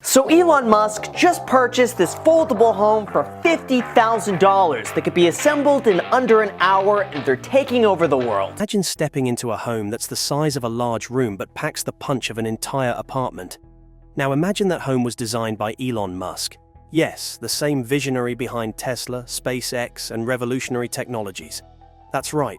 So Elon Musk just purchased this foldable home for $50,000 that could be assembled in under an hour, and they're taking over the world. Imagine stepping into a home that's the size of a large room but packs the punch of an entire apartment. Now imagine that home was designed by Elon Musk. Yes, the same visionary behind Tesla, SpaceX, and revolutionary technologies. That's right,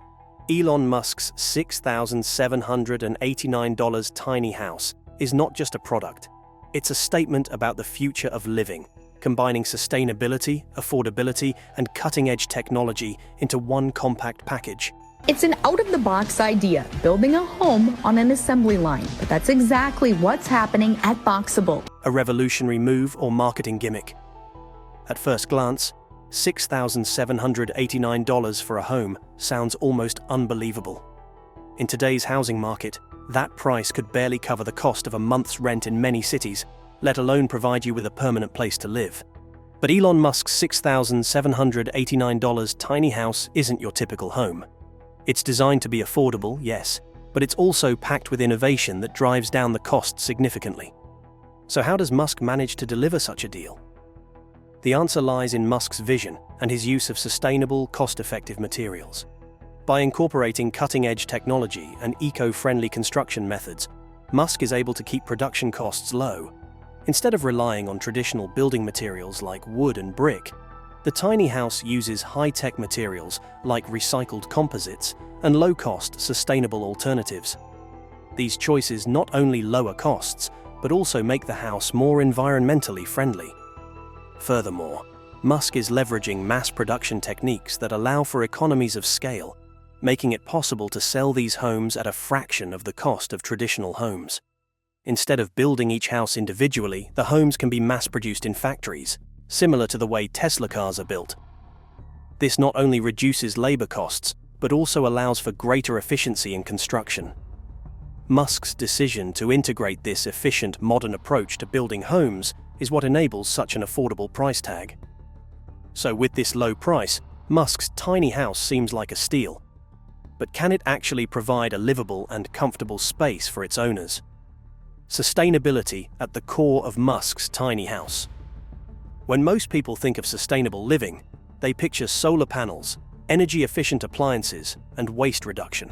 Elon Musk's $6,789 tiny house is not just a product. It's a statement about the future of living, combining sustainability, affordability, and cutting-edge technology into one compact package. It's an out-of-the-box idea, building a home on an assembly line, but that's exactly what's happening at Boxable. A revolutionary move or marketing gimmick. At first glance, $6,789 for a home sounds almost unbelievable. In today's housing market, that price could barely cover the cost of a month's rent in many cities, let alone provide you with a permanent place to live. But Elon Musk's $6,789 tiny house isn't your typical home. It's designed to be affordable, yes, but it's also packed with innovation that drives down the cost significantly. So how does Musk manage to deliver such a deal? The answer lies in Musk's vision and his use of sustainable, cost-effective materials. By incorporating cutting-edge technology and eco-friendly construction methods, Musk is able to keep production costs low. Instead of relying on traditional building materials like wood and brick, the tiny house uses high-tech materials like recycled composites and low-cost, sustainable alternatives. These choices not only lower costs, but also make the house more environmentally friendly. Furthermore, Musk is leveraging mass production techniques that allow for economies of scale, making it possible to sell these homes at a fraction of the cost of traditional homes. Instead of building each house individually, the homes can be mass-produced in factories, similar to the way Tesla cars are built. This not only reduces labor costs, but also allows for greater efficiency in construction. Musk's decision to integrate this efficient, modern approach to building homes is what enables such an affordable price tag. So with this low price, Musk's tiny house seems like a steal. But can it actually provide a livable and comfortable space for its owners? Sustainability at the core of Musk's tiny house. When most people think of sustainable living, they picture solar panels, energy-efficient appliances, and waste reduction.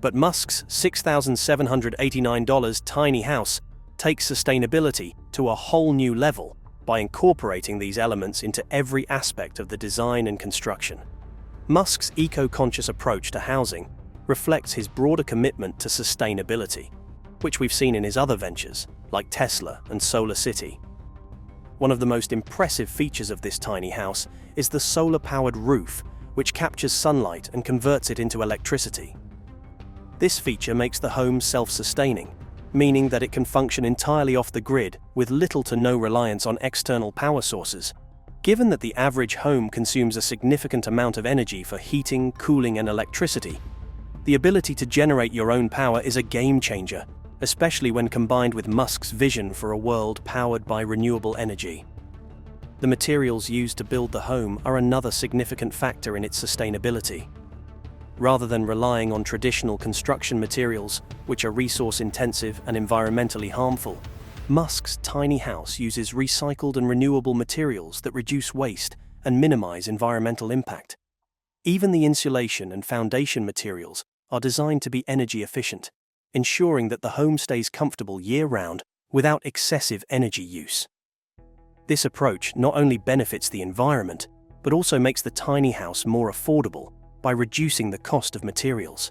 But Musk's $6,789 tiny house takes sustainability to a whole new level by incorporating these elements into every aspect of the design and construction. Musk's eco-conscious approach to housing reflects his broader commitment to sustainability, which we've seen in his other ventures, like Tesla and Solar City. One of the most impressive features of this tiny house is the solar-powered roof, which captures sunlight and converts it into electricity. This feature makes the home self-sustaining, meaning that it can function entirely off the grid with little to no reliance on external power sources. Given that the average home consumes a significant amount of energy for heating, cooling, and electricity, the ability to generate your own power is a game changer, especially when combined with Musk's vision for a world powered by renewable energy. The materials used to build the home are another significant factor in its sustainability. Rather than relying on traditional construction materials, which are resource-intensive and environmentally harmful, Musk's tiny house uses recycled and renewable materials that reduce waste and minimize environmental impact. Even the insulation and foundation materials are designed to be energy efficient, ensuring that the home stays comfortable year-round without excessive energy use. This approach not only benefits the environment, but also makes the tiny house more affordable by reducing the cost of materials.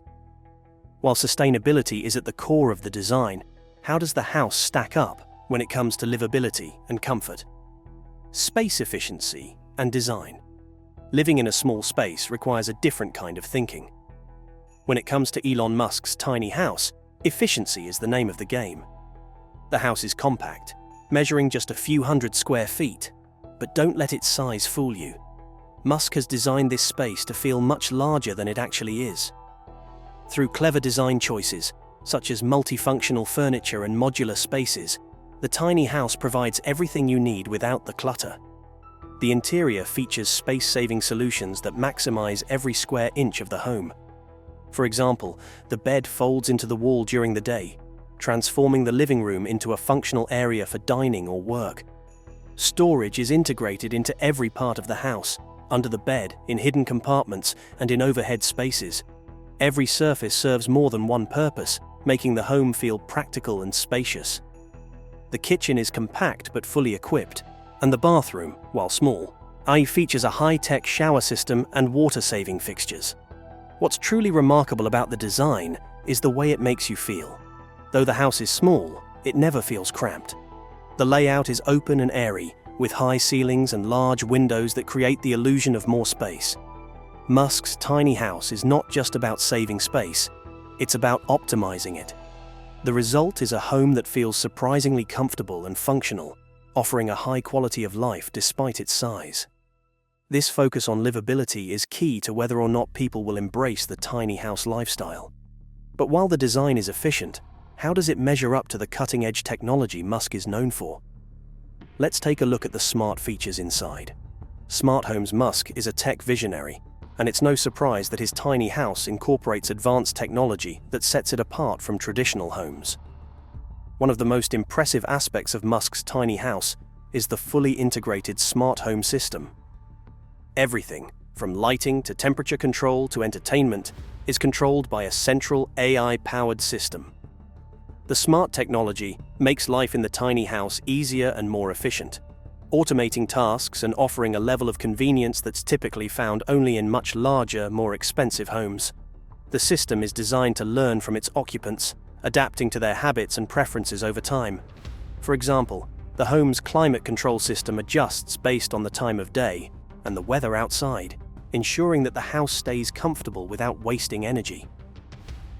While sustainability is at the core of the design, how does the house stack up when it comes to livability and comfort? Space efficiency and design. Living in a small space requires a different kind of thinking. When it comes to Elon Musk's tiny house, efficiency is the name of the game. The house is compact, measuring just a few hundred square feet, but don't let its size fool you. Musk has designed this space to feel much larger than it actually is. Through clever design choices, such as multifunctional furniture and modular spaces, the tiny house provides everything you need without the clutter. The interior features space-saving solutions that maximize every square inch of the home. For example, the bed folds into the wall during the day, transforming the living room into a functional area for dining or work. Storage is integrated into every part of the house, under the bed, in hidden compartments, and in overhead spaces. Every surface serves more than one purpose, making the home feel practical and spacious. The kitchen is compact but fully equipped, and the bathroom, while small, features a high-tech shower system and water-saving fixtures. What's truly remarkable about the design is the way it makes you feel. Though the house is small, it never feels cramped. The layout is open and airy, with high ceilings and large windows that create the illusion of more space. Musk's tiny house is not just about saving space, it's about optimizing it. The result is a home that feels surprisingly comfortable and functional, offering a high quality of life despite its size. This focus on livability is key to whether or not people will embrace the tiny house lifestyle. But while the design is efficient, how does it measure up to the cutting-edge technology Musk is known for? Let's take a look at the smart features inside. Smart Homes Musk is a tech visionary, and it's no surprise that his tiny house incorporates advanced technology that sets it apart from traditional homes. One of the most impressive aspects of Musk's tiny house is the fully integrated smart home system. Everything, from lighting to temperature control to entertainment, is controlled by a central AI-powered system. The smart technology makes life in the tiny house easier and more efficient, automating tasks and offering a level of convenience that's typically found only in much larger, more expensive homes. The system is designed to learn from its occupants, adapting to their habits and preferences over time. For example, the home's climate control system adjusts based on the time of day and the weather outside, ensuring that the house stays comfortable without wasting energy.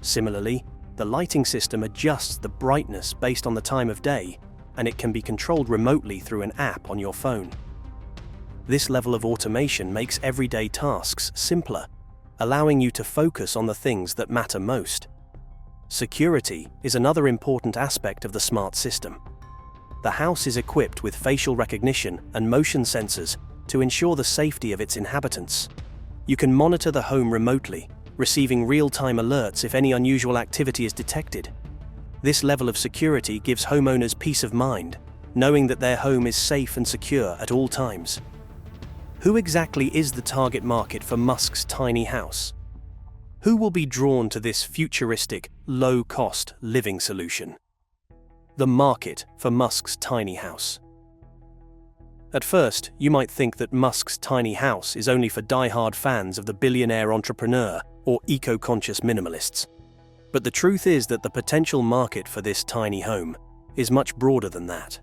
Similarly, the lighting system adjusts the brightness based on the time of day, and it can be controlled remotely through an app on your phone. This level of automation makes everyday tasks simpler, allowing you to focus on the things that matter most. Security is another important aspect of the smart system. The house is equipped with facial recognition and motion sensors to ensure the safety of its inhabitants. You can monitor the home remotely, receiving real-time alerts if any unusual activity is detected. This level of security gives homeowners peace of mind, knowing that their home is safe and secure at all times. Who exactly is the target market for Musk's tiny house? Who will be drawn to this futuristic, low-cost living solution? The market for Musk's tiny house. At first, you might think that Musk's tiny house is only for die-hard fans of the billionaire entrepreneur or eco-conscious minimalists. But the truth is that the potential market for this tiny home is much broader than that.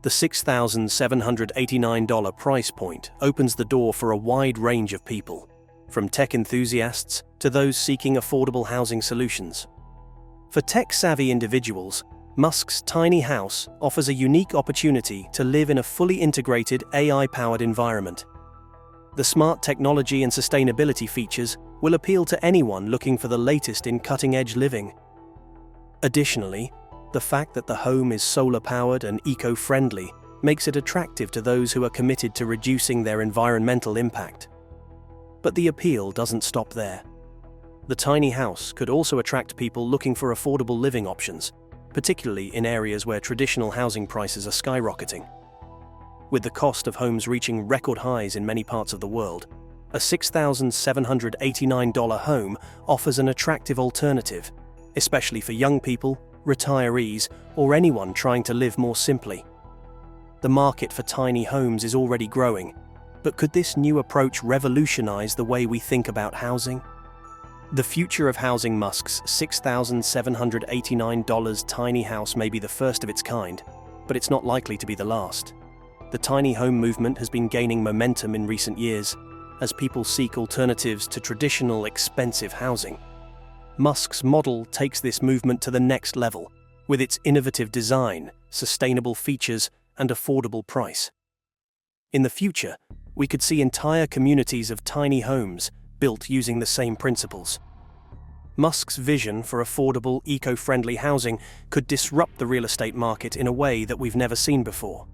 The $6,789 price point opens the door for a wide range of people, from tech enthusiasts to those seeking affordable housing solutions. For tech-savvy individuals, Musk's tiny house offers a unique opportunity to live in a fully integrated AI-powered environment. The smart technology and sustainability features will appeal to anyone looking for the latest in cutting-edge living. Additionally, the fact that the home is solar-powered and eco-friendly makes it attractive to those who are committed to reducing their environmental impact. But the appeal doesn't stop there. The tiny house could also attract people looking for affordable living options, particularly in areas where traditional housing prices are skyrocketing. With the cost of homes reaching record highs in many parts of the world, a $6,789 home offers an attractive alternative, especially for young people, retirees, or anyone trying to live more simply. The market for tiny homes is already growing, but could this new approach revolutionize the way we think about housing? The future of housing Musk's $6,789 tiny house may be the first of its kind, but it's not likely to be the last. The tiny home movement has been gaining momentum in recent years as people seek alternatives to traditional expensive housing. Musk's model takes this movement to the next level with its innovative design, sustainable features, and affordable price. In the future, we could see entire communities of tiny homes built using the same principles. Musk's vision for affordable, eco-friendly housing could disrupt the real estate market in a way that we've never seen before.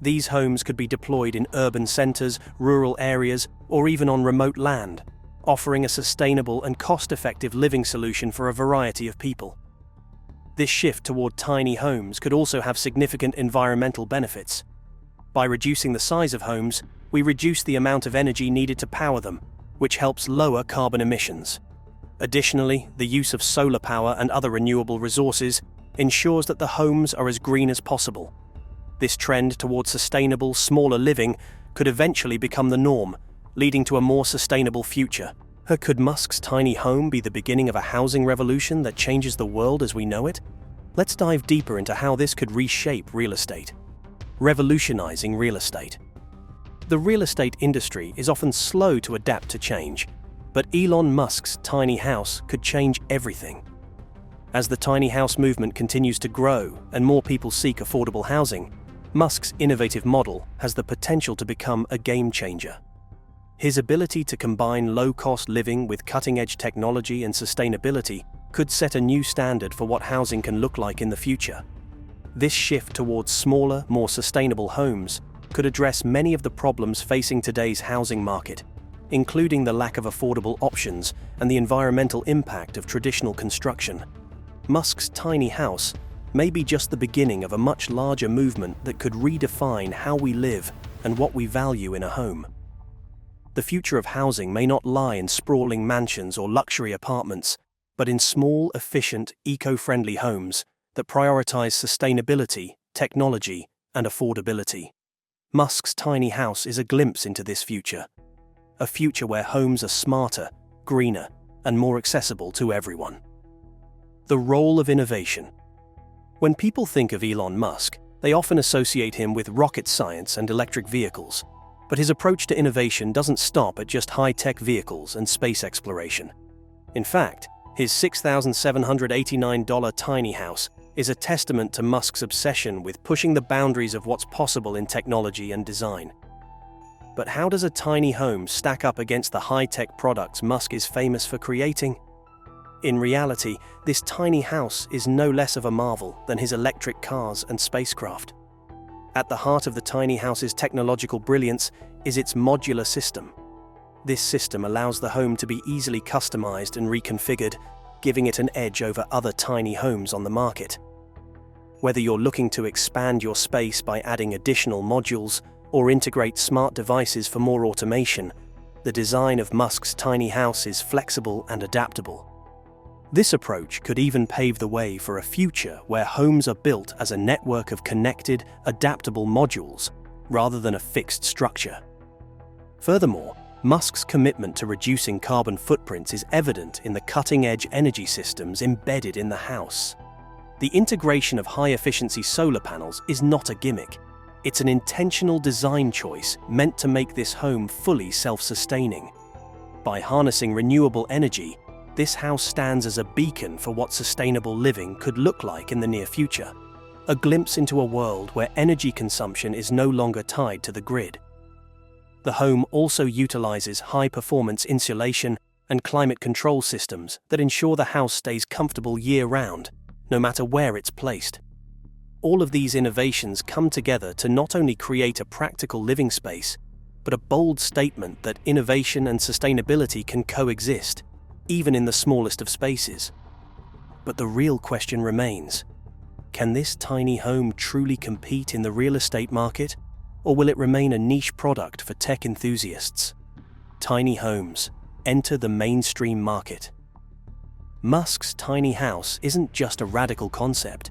These homes could be deployed in urban centers, rural areas, or even on remote land, offering a sustainable and cost-effective living solution for a variety of people. This shift toward tiny homes could also have significant environmental benefits. By reducing the size of homes, we reduce the amount of energy needed to power them, which helps lower carbon emissions. Additionally, the use of solar power and other renewable resources ensures that the homes are as green as possible. This trend toward sustainable, smaller living could eventually become the norm, leading to a more sustainable future. Could Musk's tiny home be the beginning of a housing revolution that changes the world as we know it? Let's dive deeper into how this could reshape real estate. Revolutionizing real estate. The real estate industry is often slow to adapt to change, but Elon Musk's tiny house could change everything. As the tiny house movement continues to grow and more people seek affordable housing, Musk's innovative model has the potential to become a game changer. His ability to combine low-cost living with cutting-edge technology and sustainability could set a new standard for what housing can look like in the future. This shift towards smaller, more sustainable homes could address many of the problems facing today's housing market, including the lack of affordable options and the environmental impact of traditional construction. Musk's tiny house may be just the beginning of a much larger movement that could redefine how we live and what we value in a home. The future of housing may not lie in sprawling mansions or luxury apartments, but in small, efficient, eco-friendly homes that prioritize sustainability, technology, and affordability. Musk's tiny house is a glimpse into this future, a future where homes are smarter, greener, and more accessible to everyone. The role of innovation. When people think of Elon Musk, they often associate him with rocket science and electric vehicles. But his approach to innovation doesn't stop at just high-tech vehicles and space exploration. In fact, his $6,789 tiny house is a testament to Musk's obsession with pushing the boundaries of what's possible in technology and design. But how does a tiny home stack up against the high-tech products Musk is famous for creating? In reality, this tiny house is no less of a marvel than his electric cars and spacecraft. At the heart of the tiny house's technological brilliance is its modular system. This system allows the home to be easily customized and reconfigured, giving it an edge over other tiny homes on the market. Whether you're looking to expand your space by adding additional modules or integrate smart devices for more automation, the design of Musk's tiny house is flexible and adaptable. This approach could even pave the way for a future where homes are built as a network of connected, adaptable modules rather than a fixed structure. Furthermore, Musk's commitment to reducing carbon footprints is evident in the cutting-edge energy systems embedded in the house. The integration of high-efficiency solar panels is not a gimmick. It's an intentional design choice meant to make this home fully self-sustaining. By harnessing renewable energy, this house stands as a beacon for what sustainable living could look like in the near future, a glimpse into a world where energy consumption is no longer tied to the grid. The home also utilizes high-performance insulation and climate control systems that ensure the house stays comfortable year-round, no matter where it's placed. All of these innovations come together to not only create a practical living space, but a bold statement that innovation and sustainability can coexist, even in the smallest of spaces. But the real question remains: can this tiny home truly compete in the real estate market, or will it remain a niche product for tech enthusiasts? Tiny homes enter the mainstream market. Musk's tiny house isn't just a radical concept.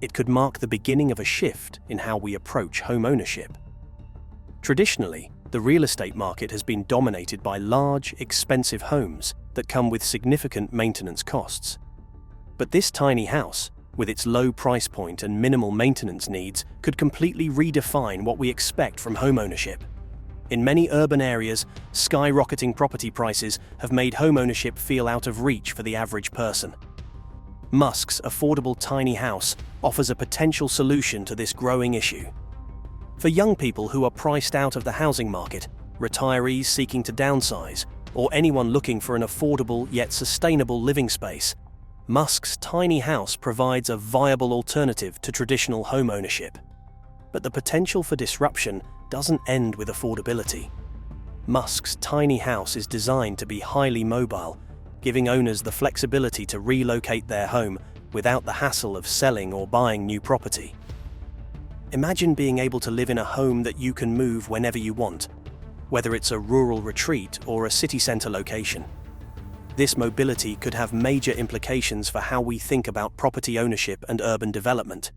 It could mark the beginning of a shift in how we approach home ownership. Traditionally, the real estate market has been dominated by large, expensive homes that come with significant maintenance costs. But this tiny house, with its low price point and minimal maintenance needs, could completely redefine what we expect from homeownership. In many urban areas, skyrocketing property prices have made homeownership feel out of reach for the average person. Musk's affordable tiny house offers a potential solution to this growing issue. For young people who are priced out of the housing market, retirees seeking to downsize, or anyone looking for an affordable yet sustainable living space, Musk's tiny house provides a viable alternative to traditional home ownership. But the potential for disruption doesn't end with affordability. Musk's tiny house is designed to be highly mobile, giving owners the flexibility to relocate their home without the hassle of selling or buying new property. Imagine being able to live in a home that you can move whenever you want, whether it's a rural retreat or a city center location. This mobility could have major implications for how we think about property ownership and urban development.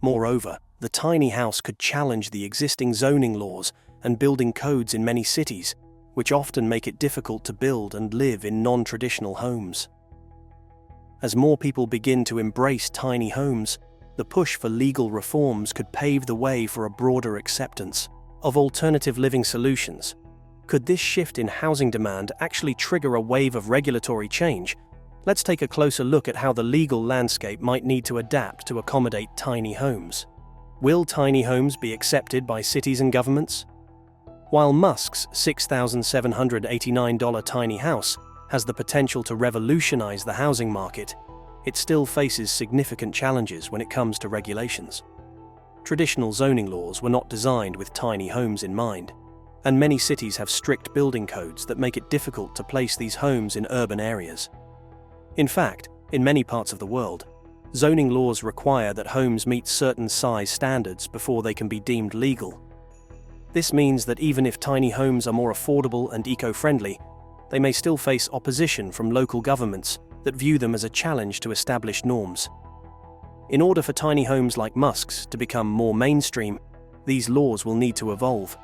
Moreover, the tiny house could challenge the existing zoning laws and building codes in many cities, which often make it difficult to build and live in non-traditional homes. As more people begin to embrace tiny homes, the push for legal reforms could pave the way for a broader acceptance of alternative living solutions. Could this shift in housing demand actually trigger a wave of regulatory change? Let's take a closer look at how the legal landscape might need to adapt to accommodate tiny homes. Will tiny homes be accepted by cities and governments? While Musk's $6,789 tiny house has the potential to revolutionize the housing market, it still faces significant challenges when it comes to regulations. Traditional zoning laws were not designed with tiny homes in mind, and many cities have strict building codes that make it difficult to place these homes in urban areas. In fact, in many parts of the world, zoning laws require that homes meet certain size standards before they can be deemed legal. This means that even if tiny homes are more affordable and eco-friendly, they may still face opposition from local governments that view them as a challenge to established norms. In order for tiny homes like Musk's to become more mainstream, these laws will need to evolve.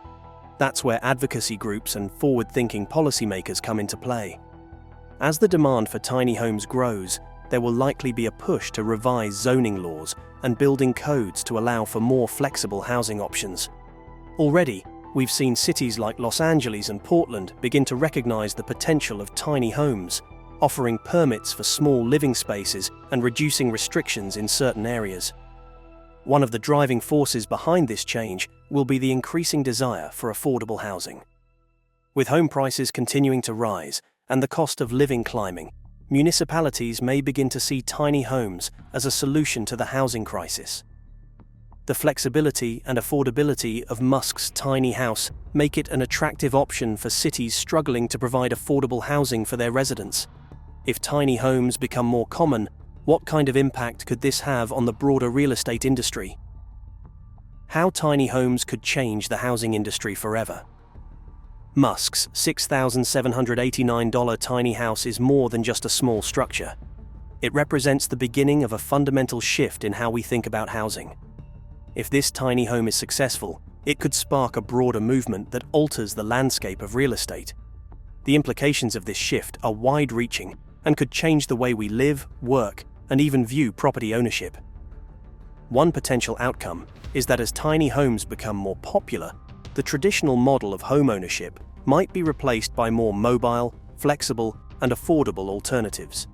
That's where advocacy groups and forward-thinking policymakers come into play. As the demand for tiny homes grows, there will likely be a push to revise zoning laws and building codes to allow for more flexible housing options. Already, we've seen cities like Los Angeles and Portland begin to recognize the potential of tiny homes, offering permits for small living spaces and reducing restrictions in certain areas. One of the driving forces behind this change will be the increasing desire for affordable housing. With home prices continuing to rise and the cost of living climbing, municipalities may begin to see tiny homes as a solution to the housing crisis. The flexibility and affordability of Musk's tiny house make it an attractive option for cities struggling to provide affordable housing for their residents. If tiny homes become more common, what kind of impact could this have on the broader real estate industry? How tiny homes could change the housing industry forever. Musk's $6,789 tiny house is more than just a small structure. It represents the beginning of a fundamental shift in how we think about housing. If this tiny home is successful, it could spark a broader movement that alters the landscape of real estate. The implications of this shift are wide-reaching and could change the way we live, work, and even view property ownership. One potential outcome is that as tiny homes become more popular, the traditional model of home ownership might be replaced by more mobile, flexible, and affordable alternatives.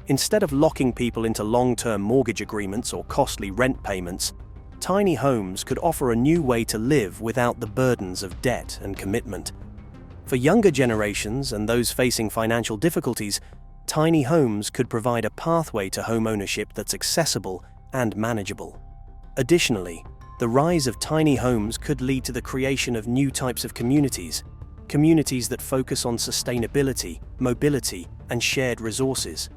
Instead of locking people into long-term mortgage agreements or costly rent payments, tiny homes could offer a new way to live without the burdens of debt and commitment. For younger generations and those facing financial difficulties, tiny homes could provide a pathway to home ownership that's accessible and manageable. Additionally, the rise of tiny homes could lead to the creation of new types of communities that focus on sustainability, mobility, and shared resources.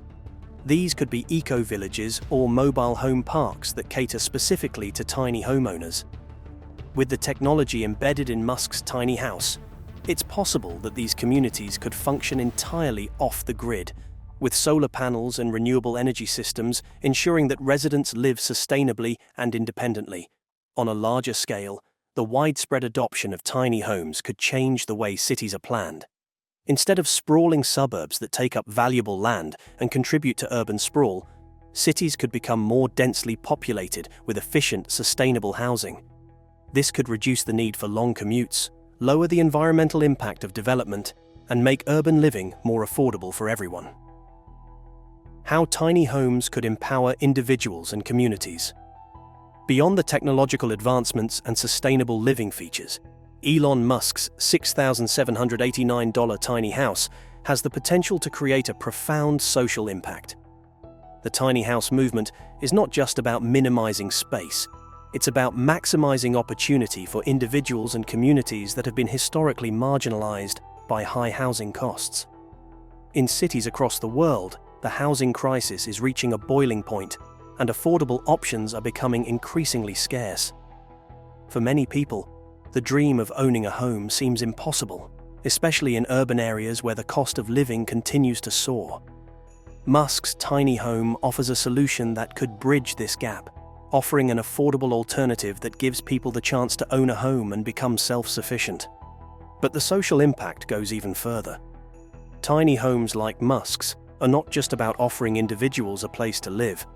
These could be eco-villages or mobile home parks that cater specifically to tiny homeowners. With the technology embedded in Musk's tiny house, it's possible that these communities could function entirely off the grid, with solar panels and renewable energy systems ensuring that residents live sustainably and independently. On a larger scale, the widespread adoption of tiny homes could change the way cities are planned. Instead of sprawling suburbs that take up valuable land and contribute to urban sprawl, cities could become more densely populated with efficient, sustainable housing. This could reduce the need for long commutes, lower the environmental impact of development, and make urban living more affordable for everyone. How tiny homes could empower individuals and communities. Beyond the technological advancements and sustainable living features, Elon Musk's $6,789 tiny house has the potential to create a profound social impact. The tiny house movement is not just about minimizing space, it's about maximizing opportunity for individuals and communities that have been historically marginalized by high housing costs. In cities across the world, the housing crisis is reaching a boiling point, and affordable options are becoming increasingly scarce. For many people, the dream of owning a home seems impossible, especially in urban areas where the cost of living continues to soar. Musk's tiny home offers a solution that could bridge this gap, offering an affordable alternative that gives people the chance to own a home and become self-sufficient. But the social impact goes even further. Tiny homes like Musk's are not just about offering individuals a place to live.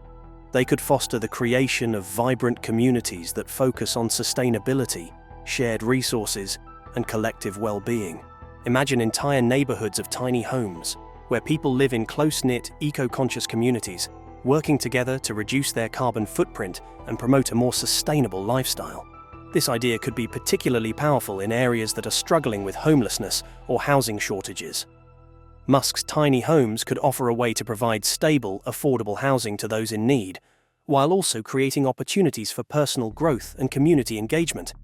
They could foster the creation of vibrant communities that focus on sustainability, shared resources, and collective well-being. Imagine entire neighborhoods of tiny homes, where people live in close-knit, eco-conscious communities, working together to reduce their carbon footprint and promote a more sustainable lifestyle. This idea could be particularly powerful in areas that are struggling with homelessness or housing shortages. Musk's tiny homes could offer a way to provide stable, affordable housing to those in need, while also creating opportunities for personal growth and community engagement.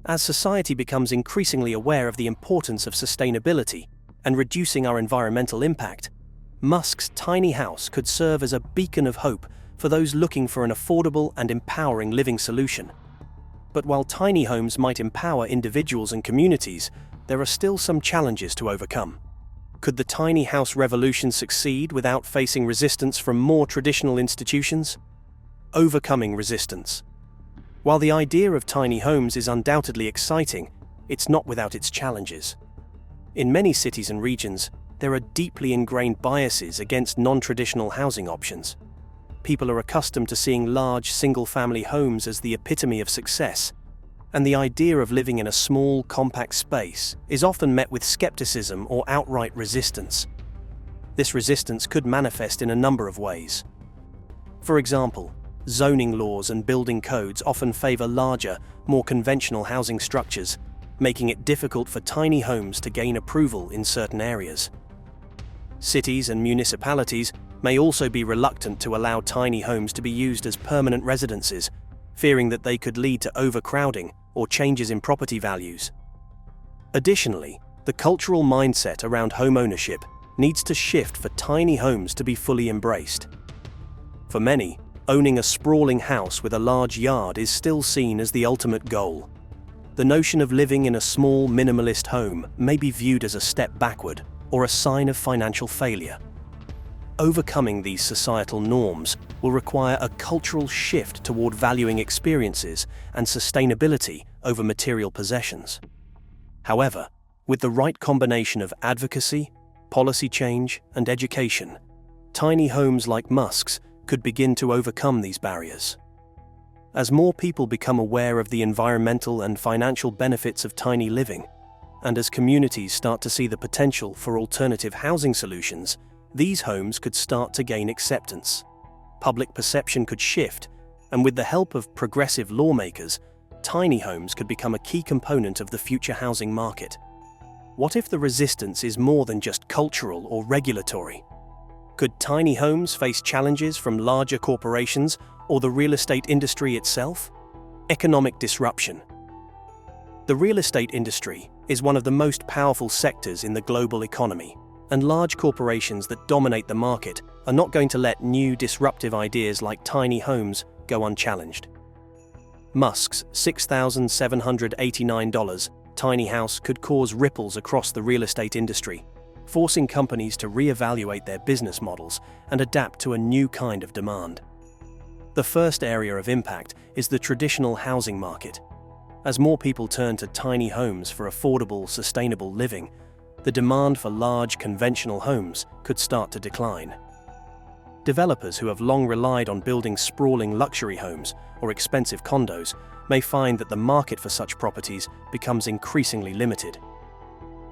As society becomes increasingly aware of the importance of sustainability and reducing our environmental impact, Musk's tiny house could serve as a beacon of hope for those looking for an affordable and empowering living solution. But while tiny homes might empower individuals and communities, there are still some challenges to overcome. Could the tiny house revolution succeed without facing resistance from more traditional institutions? Overcoming resistance. While the idea of tiny homes is undoubtedly exciting, it's not without its challenges. In many cities and regions, there are deeply ingrained biases against non-traditional housing options. People are accustomed to seeing large, single-family homes as the epitome of success, and the idea of living in a small, compact space is often met with skepticism or outright resistance. This resistance could manifest in a number of ways. For example, zoning laws and building codes often favor larger, more conventional housing structures, making it difficult for tiny homes to gain approval in certain areas. Cities and municipalities may also be reluctant to allow tiny homes to be used as permanent residences, fearing that they could lead to overcrowding or changes in property values. Additionally, the cultural mindset around home ownership needs to shift for tiny homes to be fully embraced. For many, owning a sprawling house with a large yard is still seen as the ultimate goal. The notion of living in a small, minimalist home may be viewed as a step backward or a sign of financial failure. Overcoming these societal norms will require a cultural shift toward valuing experiences and sustainability over material possessions. However, with the right combination of advocacy, policy change, and education, tiny homes like Musk's could begin to overcome these barriers. As more people become aware of the environmental and financial benefits of tiny living, and as communities start to see the potential for alternative housing solutions, these homes could start to gain acceptance. Public perception could shift, and with the help of progressive lawmakers, tiny homes could become a key component of the future housing market. What if the resistance is more than just cultural or regulatory? Could tiny homes face challenges from larger corporations or the real estate industry itself? Economic disruption. The real estate industry is one of the most powerful sectors in the global economy, and large corporations that dominate the market are not going to let new disruptive ideas like tiny homes go unchallenged. Musk's $6,789 tiny house could cause ripples across the real estate industry, forcing companies to reevaluate their business models and adapt to a new kind of demand. The first area of impact is the traditional housing market. As more people turn to tiny homes for affordable, sustainable living, the demand for large, conventional homes could start to decline. Developers who have long relied on building sprawling luxury homes or expensive condos may find that the market for such properties becomes increasingly limited.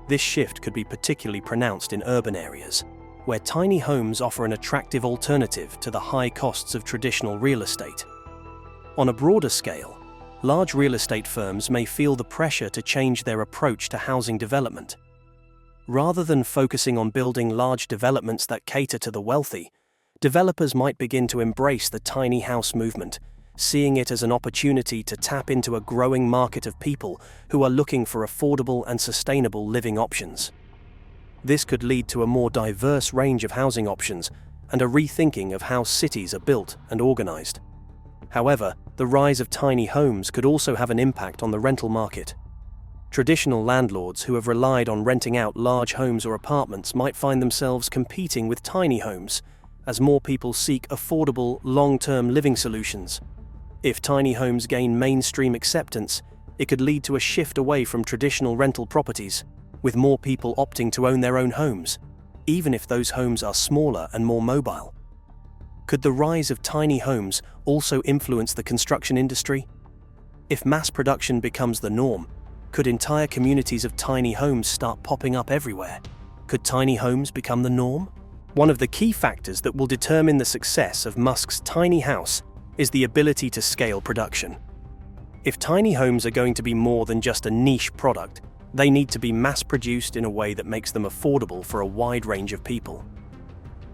This shift could be particularly pronounced in urban areas, where tiny homes offer an attractive alternative to the high costs of traditional real estate. On a broader scale, large real estate firms may feel the pressure to change their approach to housing development. Rather than focusing on building large developments that cater to the wealthy, developers might begin to embrace the tiny house movement, seeing it as an opportunity to tap into a growing market of people who are looking for affordable and sustainable living options. This could lead to a more diverse range of housing options and a rethinking of how cities are built and organized. However, the rise of tiny homes could also have an impact on the rental market. Traditional landlords who have relied on renting out large homes or apartments might find themselves competing with tiny homes as more people seek affordable, long-term living solutions. If tiny homes gain mainstream acceptance, it could lead to a shift away from traditional rental properties, with more people opting to own their own homes, even if those homes are smaller and more mobile. Could the rise of tiny homes also influence the construction industry? If mass production becomes the norm, could entire communities of tiny homes start popping up everywhere? Could tiny homes become the norm? One of the key factors that will determine the success of Musk's tiny house is the ability to scale production. If tiny homes are going to be more than just a niche product, they need to be mass-produced in a way that makes them affordable for a wide range of people.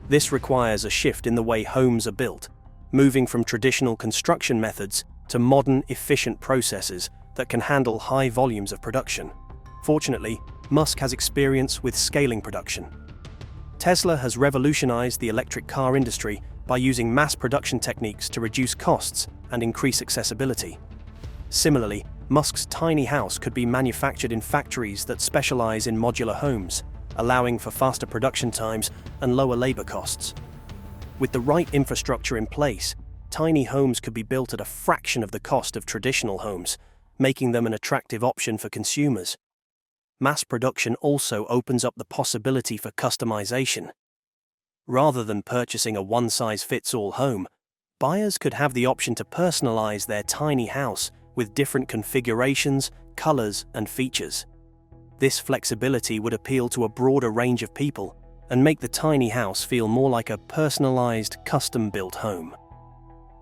This requires a shift in the way homes are built, moving from traditional construction methods to modern, efficient processes that can handle high volumes of production. Fortunately, Musk has experience with scaling production. Tesla has revolutionized the electric car industry by using mass production techniques to reduce costs and increase accessibility. Similarly, Musk's tiny house could be manufactured in factories that specialize in modular homes, allowing for faster production times and lower labor costs. With the right infrastructure in place, tiny homes could be built at a fraction of the cost of traditional homes, making them an attractive option for consumers. Mass production also opens up the possibility for customization. Rather than purchasing a one-size-fits-all home, buyers could have the option to personalize their tiny house with different configurations, colors, and features. This flexibility would appeal to a broader range of people and make the tiny house feel more like a personalized, custom-built home.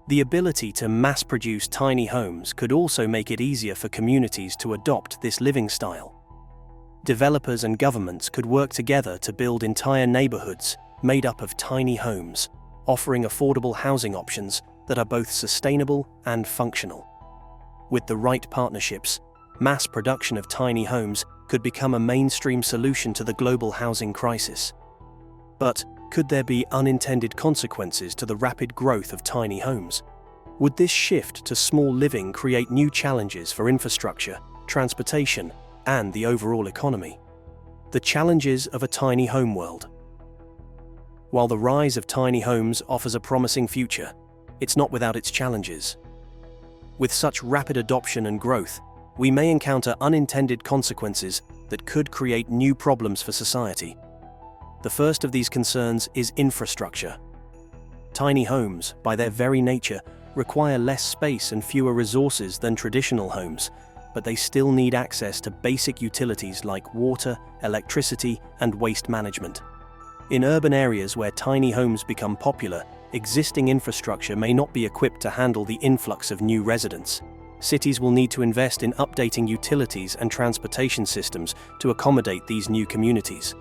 The ability to mass-produce tiny homes could also make it easier for communities to adopt this living style. Developers and governments could work together to build entire neighborhoods made up of tiny homes, offering affordable housing options that are both sustainable and functional. With the right partnerships, mass production of tiny homes could become a mainstream solution to the global housing crisis. But could there be unintended consequences to the rapid growth of tiny homes? Would this shift to small living create new challenges for infrastructure, transportation, and the overall economy? The challenges of a tiny home world. While the rise of tiny homes offers a promising future, it's not without its challenges. With such rapid adoption and growth, we may encounter unintended consequences that could create new problems for society. The first of these concerns is infrastructure. Tiny homes, by their very nature, require less space and fewer resources than traditional homes, but they still need access to basic utilities like water, electricity, and waste management. In urban areas where tiny homes become popular, existing infrastructure may not be equipped to handle the influx of new residents. Cities will need to invest in updating utilities and transportation systems to accommodate these new communities.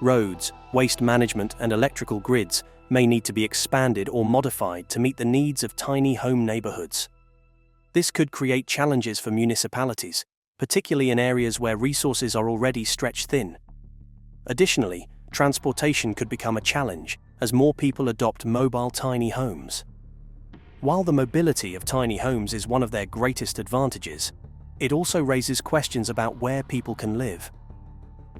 Roads, waste management, and electrical grids may need to be expanded or modified to meet the needs of tiny home neighborhoods. This could create challenges for municipalities, particularly in areas where resources are already stretched thin. Additionally, transportation could become a challenge as more people adopt mobile tiny homes. While the mobility of tiny homes is one of their greatest advantages, it also raises questions about where people can live.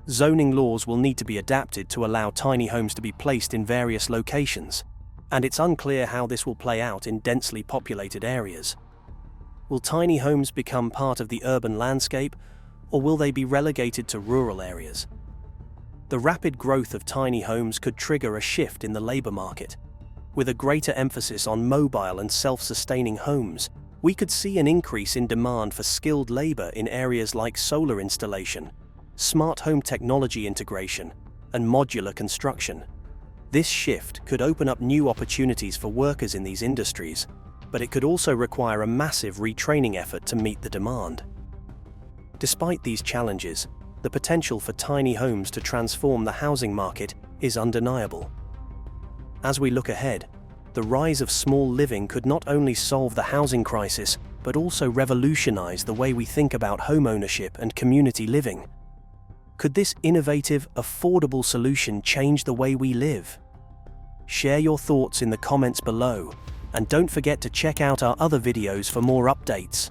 Zoning laws will need to be adapted to allow tiny homes to be placed in various locations, and it's unclear how this will play out in densely populated areas. Will tiny homes become part of the urban landscape, or will they be relegated to rural areas? The rapid growth of tiny homes could trigger a shift in the labor market. With a greater emphasis on mobile and self-sustaining homes, we could see an increase in demand for skilled labor in areas like solar installation, smart home technology integration, and modular construction. This shift could open up new opportunities for workers in these industries, but it could also require a massive retraining effort to meet the demand. Despite these challenges, the potential for tiny homes to transform the housing market is undeniable. As we look ahead, the rise of small living could not only solve the housing crisis, but also revolutionize the way we think about home ownership and community living. Could this innovative, affordable solution change the way we live? Share your thoughts in the comments below, and don't forget to check out our other videos for more updates.